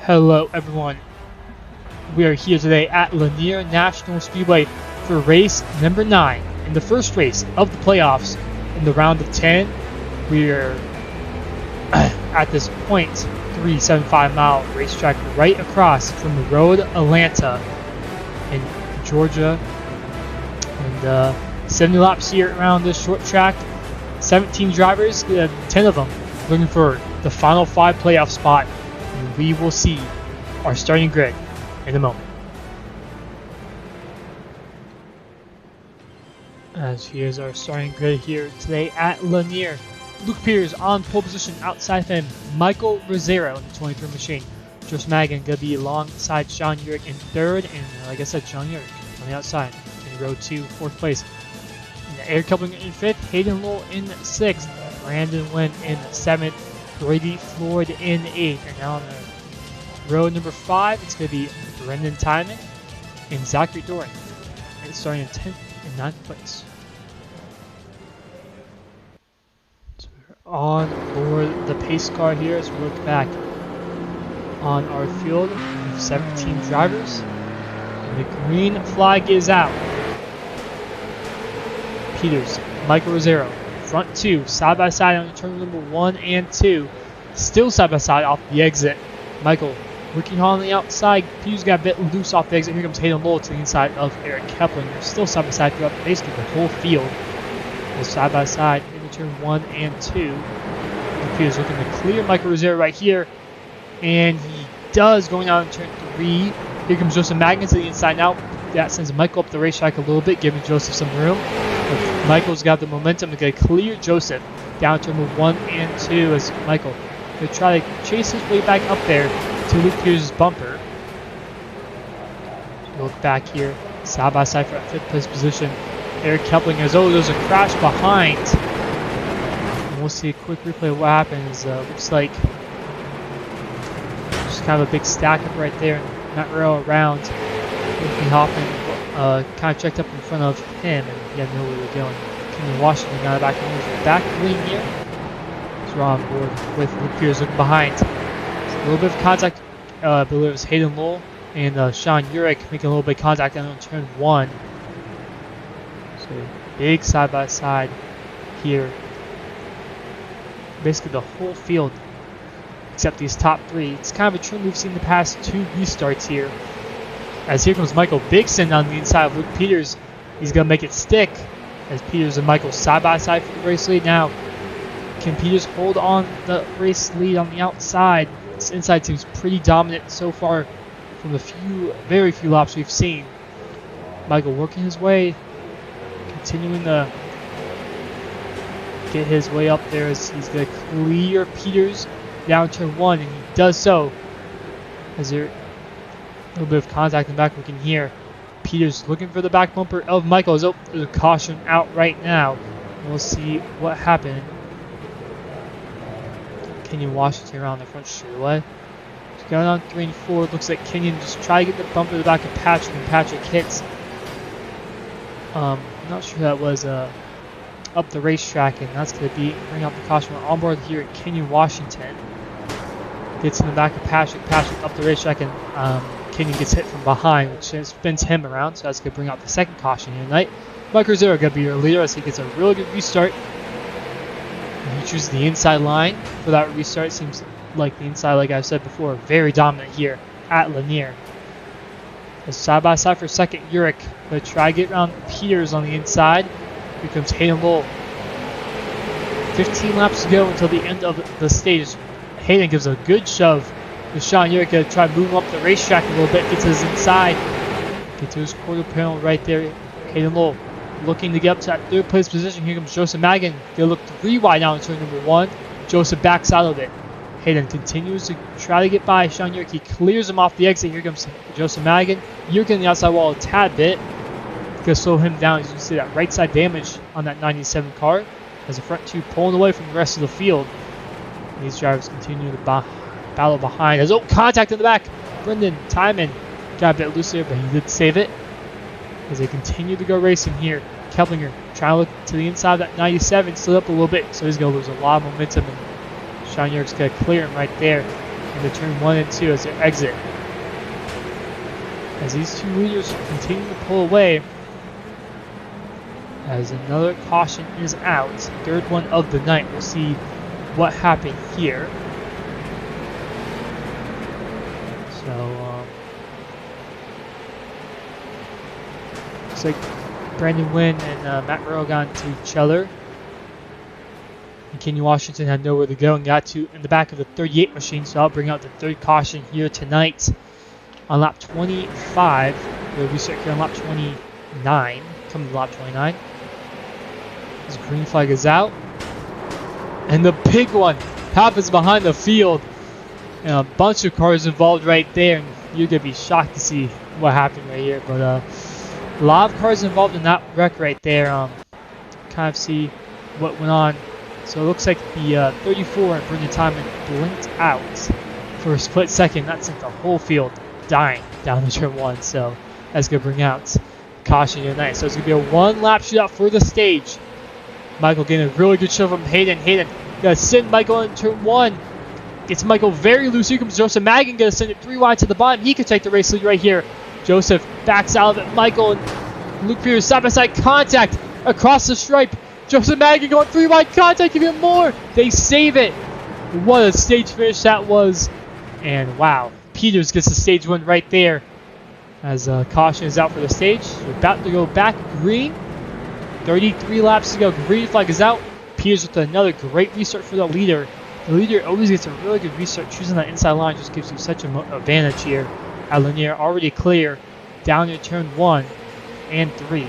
Hello everyone, we are here today at Lanier National Speedway for race number 9 in the first race of the playoffs in the round of 10. We are at this .375 mile racetrack right across from the road Atlanta in Georgia, and 70 laps here around this short track. 17 drivers, 10 of them looking for the final 5 playoff spot. We will see our starting grid in a moment. As here's our starting grid here today at Lanier. Luke Peters on pole position outside of him. Michael Rosero in the 23 machine. Joseph Magan going to be alongside Sean Urick in third, and like I said, Sean Urick on the outside in row 2, 4th place. Eric Coupling in 5th, Hayden Lowell in 6th, Brandon Wynn in 7th, Brady Floyd in 8th, and now on the row number 5, it's going to be Brendan Timon and Zachary Doran. And it's starting in 10th and 9th place. So we're on board the pace car here as we look back on our field of 17 drivers. And the green flag is out. Peters, Michael Rosero, front 2, side by side on turn number 1 and 2. Still side by side off the exit. Michael working on the outside. Peters got a bit loose off the exit. Here comes Hayden Lowell to the inside of Eric Kepling. They're still side by side throughout basically the whole field. They're side by side in turn 1 and 2. And Peters looking to clear Michael Rosero right here. And he does, going out in turn 3. Here comes Joseph Magnan to the inside now. That sends Michael up the racetrack a little bit, giving Joseph some room. But Michael's got the momentum to get clear Joseph down to number 1 and 2 as Michael going to try to chase his way back up there to Luke Peters' bumper. Look back here, side by side for that 5th place position. Eric Kepling as there's a crash behind. And we'll see a quick replay of what happens. Looks like just kind of a big stack up right there, and not rail around. Ricky Hoffman kind of checked up in front of him, and he had no way to go. Kenny Washington got back in the back wing here. So we're on board with Luke Peters looking behind. So a little bit of contact. I believe it was Hayden Lowell and Sean Urick making a little bit of contact on turn 1. So big side by side here. Basically the whole field except these top 3. It's kind of a trend we've seen the past 2 restarts here. As here comes Michael Bigson on the inside of Luke Peters. He's going to make it stick as Peters and Michael side by side for the race lead. Now, can Peters hold on the race lead on the outside? This inside seems pretty dominant so far from the very few laps we've seen. Michael working his way, continuing to get his way up there as he's going to clear Peters down turn 1, and he does so. As there a little bit of contact in the back we can hear. Peters looking for the back bumper of Michael. There's a caution out right now. We'll see what happened. Kenyon Washington around the front straightaway. He's going on 3 and 4. Looks like Kenyon just try to get the bumper to the back of Patrick, and Patrick hits. Not sure who that was up the racetrack, and that's going to bring out the caution. We're on board here at Kenyon Washington. Gets in the back of Patrick. Patrick up the racetrack, and Kenyon gets hit from behind, which spins him around, so that's going to bring out the second caution here tonight. Mike Rosero going to be your leader as he gets a really good restart. And he chooses the inside line for that restart. Seems like the inside, like I've said before, very dominant here at Lanier. As side by side for second, Urick going to try to get around Peters on the inside. Here comes Hayden Lowell. 15 laps to go until the end of the stage. Hayden gives a good shove. Sean Urick going to try to move him up the racetrack a little bit. Gets his inside. Get to his quarter panel right there. Hayden Lowell looking to get up to that 3rd place position. Here comes Joseph Magan. Going to look 3 wide now in turn number 1. Joseph backs out of it. Hayden continues to try to get by Sean Urick. He clears him off the exit. Here comes Joseph Magan. Urick in the outside wall a tad bit. Going to slow him down. As you can see that right side damage on that 97 car. As the front 2 pulling away from the rest of the field. And these drivers continue to battle behind. There's contact in the back. Brendan Timon got a bit loose there, but he did save it. As they continue to go racing here. Keplinger trying to look to the inside of that 97, slid up a little bit, so he's going to lose a lot of momentum. And Sean Urick's going to clear him right there. into turn 1 and 2 as they exit. As these two leaders continue to pull away, as another caution is out, third one of the night. We'll see what happened here. So, looks like Brandon Wynn and Matt Merrill got into each other. And Kenny Washington had nowhere to go and got to in the back of the 38 machine, so I'll bring out the third caution here tonight on lap 25. We'll restart here on lap 29, coming to lap 29. This green flag is out. And the big one happens behind the field. And a bunch of cars involved right there, and you're going to be shocked to see what happened right here. But a lot of cars involved in that wreck right there. Kind of see what went on. So it looks like the 34 and Brendan Timon blinked out for a split second. That sent the whole field dying down the turn 1. So that's going to bring out caution tonight. So it's going to be a one-lap shootout for the stage. Michael getting a really good shove from Hayden. Hayden going to send Michael in turn 1. Gets Michael very loose. Here comes Joseph Magin, going to send it 3 wide to the bottom. He could take the race lead right here. Joseph backs out of it. Michael and Luke Peters side-by-side contact across the stripe. Joseph Magin going 3 wide contact, even more. They save it. What a stage finish that was. And wow, Peters gets the stage win right there as caution is out for the stage. We're about to go back green. 33 laps to go. Green flag is out. Peters with another great restart for the leader. The leader always gets a really good restart. Choosing that inside line just gives you such an advantage here. At Lanier, already clear down to turn 1 and 3.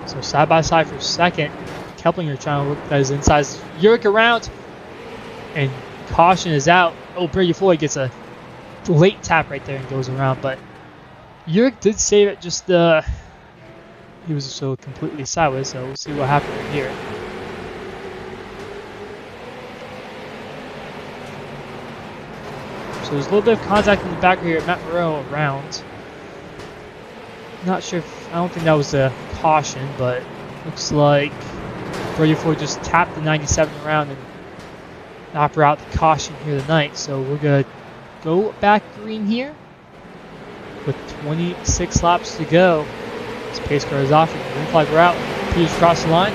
So side by side for second. Keplinger trying to look at his insides. Yurik around. And caution is out. Oh, Brady Floyd gets a late tap right there and goes around. But Yurik did save it. Just he was so completely sideways. So we'll see what happens here. So there's a little bit of contact in the back here. Matt Moreau around. Not sure if, I don't think that was a caution, but looks like Brady Ford just tapped the 97 around and opera out the caution here tonight. So we're going to go back green here with 26 laps to go. This pace car is off and the green flag we're out. Peters across the line.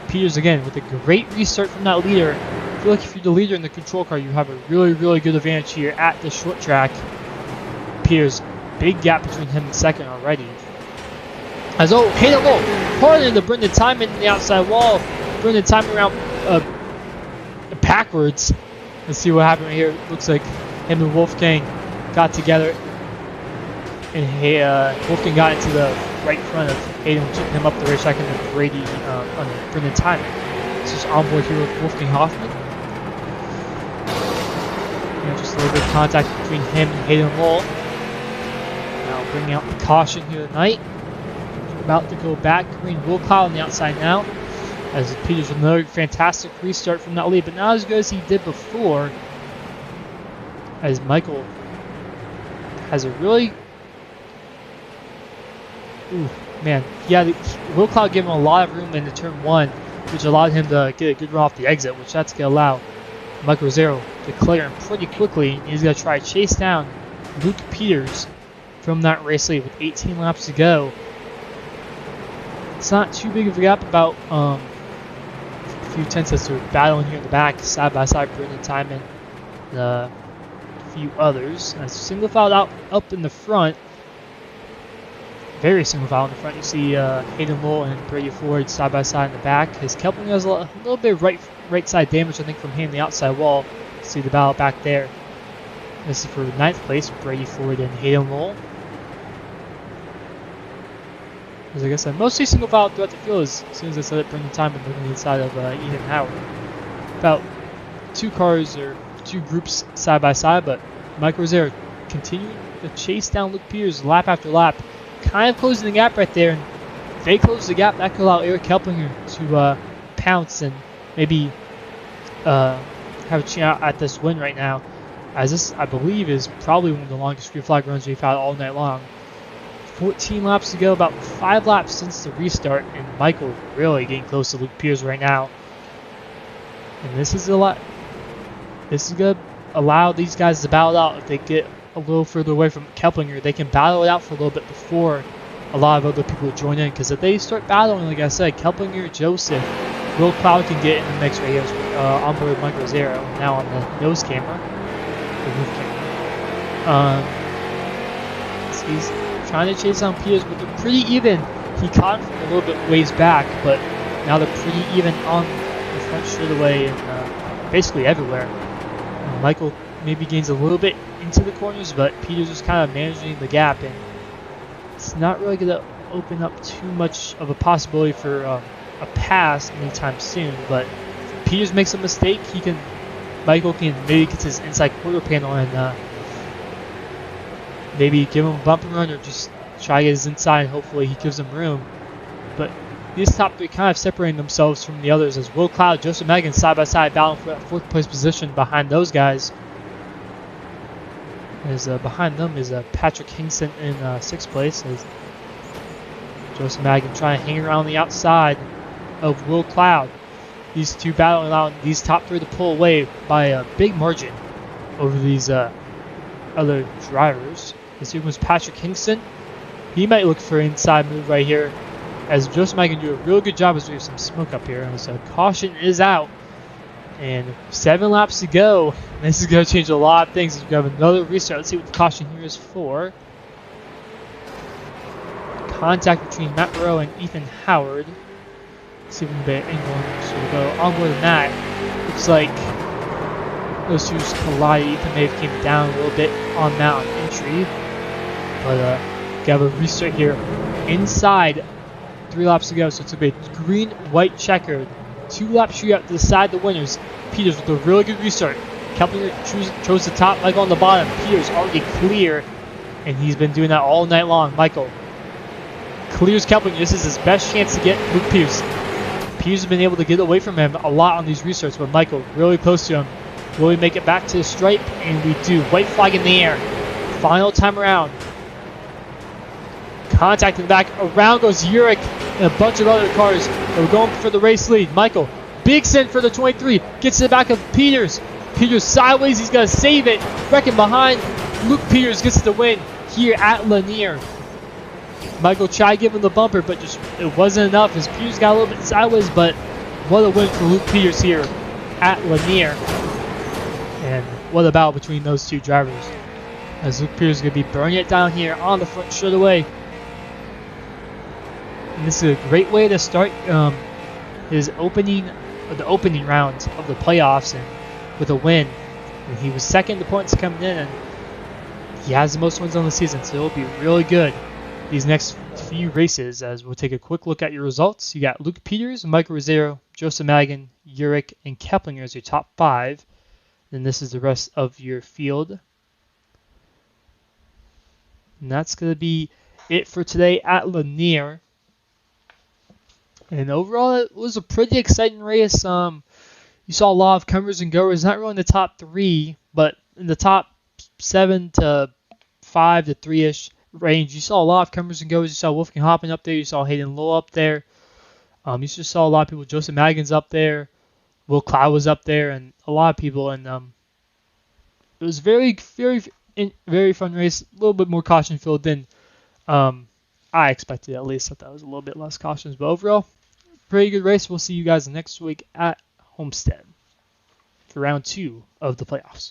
Peters again with a great restart from that leader. I feel like if you're the leader in the control car, you have a really, really good advantage here at the short track. Peters, big gap between him and second already. As Hayden Lowe, hard into Brendan Timon in the outside wall. Brendan Timon around backwards. Let's see what happened right here. Looks like him and Wolfgang got together. And Wolfgang got into the right front of Hayden, took him up the racetrack, and then Brady on Brendan Timon. This is on board here with Wolfgang Hoffman. Just a little bit of contact between him and Hayden Lowell. Now bringing out the caution here tonight. About to go back green. Will Kyle on the outside now. As Peters with another fantastic restart from that lead, but not as good as he did before. As Michael has a really... Ooh, man. Yeah, Will Kyle gave him a lot of room in the turn 1, which allowed him to get a good run off the exit, which that's going to allow Michael Rosero to clear him pretty quickly. He's going to try to chase down Luke Peters from that race lead with 18 laps to go. It's not too big of a gap, about a few tenths as they're battling here in the back, side by side, Brendan Timon and a few others. As single file out up in the front, very single file in the front. You see Hayden Lowell and Brady Ford side by side in the back. His Kepling has a little bit of right side damage, I think, from hitting the outside wall. See the battle back there. This is for 9th place, Brady Ford and Hayden Lowell. As like I said, mostly single file throughout the field as soon as I said it, Brendan Timon moving inside of Ethan Howard. About 2 cars or 2 groups side by side, but Mike Rosero continuing to chase down Luke Peters lap after lap. Kind of closing the gap right there, and if they close the gap, that could allow Eric Keplinger to pounce and maybe have a chance at this win right now, as this, I believe, is probably one of the longest green flag runs we've had all night long. 14 laps to go, about 5 laps since the restart, and Michael really getting close to Luke Peters right now. And this is a lot. This is going to allow these guys to battle out. If they get a little further away from Keplinger, they can battle it out for a little bit before a lot of other people join in. Because if they start battling, like I said, Keplinger, Joseph, Will Cloud can get in the mix right here. Onboard Michael Zero now on the nose camera, the roof camera. So he's trying to chase down Peters, but they're pretty even. He caught him from a little bit ways back, but now they're pretty even on the front straightaway and basically everywhere. Michael maybe gains a little bit into the corners, but Peters is kind of managing the gap, and it's not really going to open up too much of a possibility for a pass anytime soon. But if Peters makes a mistake, Michael can maybe get his inside quarter panel and maybe give him a bumper run or just try to get his inside, and hopefully he gives him room. But these top three kind of separating themselves from the others as Will Cloud, Joseph Megan side by side battling for that fourth place position behind those guys. As behind them is Patrick Hinkson in sixth place, as Joseph Megan trying to hang around the outside of Will Cloud. These two battling out, these top three to pull away by a big margin over these other drivers. This here was Patrick Hinkson. He might look for an inside move right here, as Joseph Megan do a real good job as we have some smoke up here. So caution is out, and 7 laps to go. This is going to change a lot of things as we have another restart. Let's see what the caution here is for. Contact between Matt Rowe and Ethan Howard. Let's see if we can get an angle. So we'll go onboard Matt. Looks like those two collided. Ethan may have came down a little bit on that on entry, but we have a restart here inside. 3 laps to go, so it's going to be a green-white checkered 2-lap shootout to decide the winners. Peters with a really good restart. Keplinger chose the top, Michael on the bottom. Peters already clear, and he's been doing that all night long. Michael clears Keplinger. This is his best chance to get Luke Peters. Peters has been able to get away from him a lot on these restarts, but Michael really close to him. Will we make it back to the stripe? And we do. White flag in the air. Final time around. Contact in the back. Around goes Urich and a bunch of other cars that were going for the race lead. Michael, big send for the 23. Gets to the back of Peters. Peters sideways. He's going to save it. Wrecking behind. Luke Peters gets the win here at Lanier. Michael tried giving the bumper, but just it wasn't enough as Peters got a little bit sideways. But what a win for Luke Peters here at Lanier. And what a battle between those two drivers, as Luke Peters is going to be burning it down here on the front straightaway. And this is a great way to start the opening round of the playoffs and with a win. And he was second to points coming in, and he has the most wins on the season, so it'll be really good these next few races. As we'll take a quick look at your results. You got Luke Peters, Michael Rosero, Joseph Magan, Urich, and Keplinger as your top 5. Then this is the rest of your field. And that's going to be it for today at Lanier. And overall, it was a pretty exciting race. You saw a lot of comers and goers, not really in the top 3, but in the top 7 to 5 to 3-ish range. You saw a lot of comers and goers. You saw Wolfgang Hopping up there. You saw Hayden Lowe up there. You just saw a lot of people. Joseph Magan's up there. Will Cloud was up there, and a lot of people. And it was very, very, very fun race. A little bit more caution filled than I expected. At least I thought it was a little bit less cautious, but overall, pretty good race. We'll see you guys next week at Homestead for round 2 of the playoffs.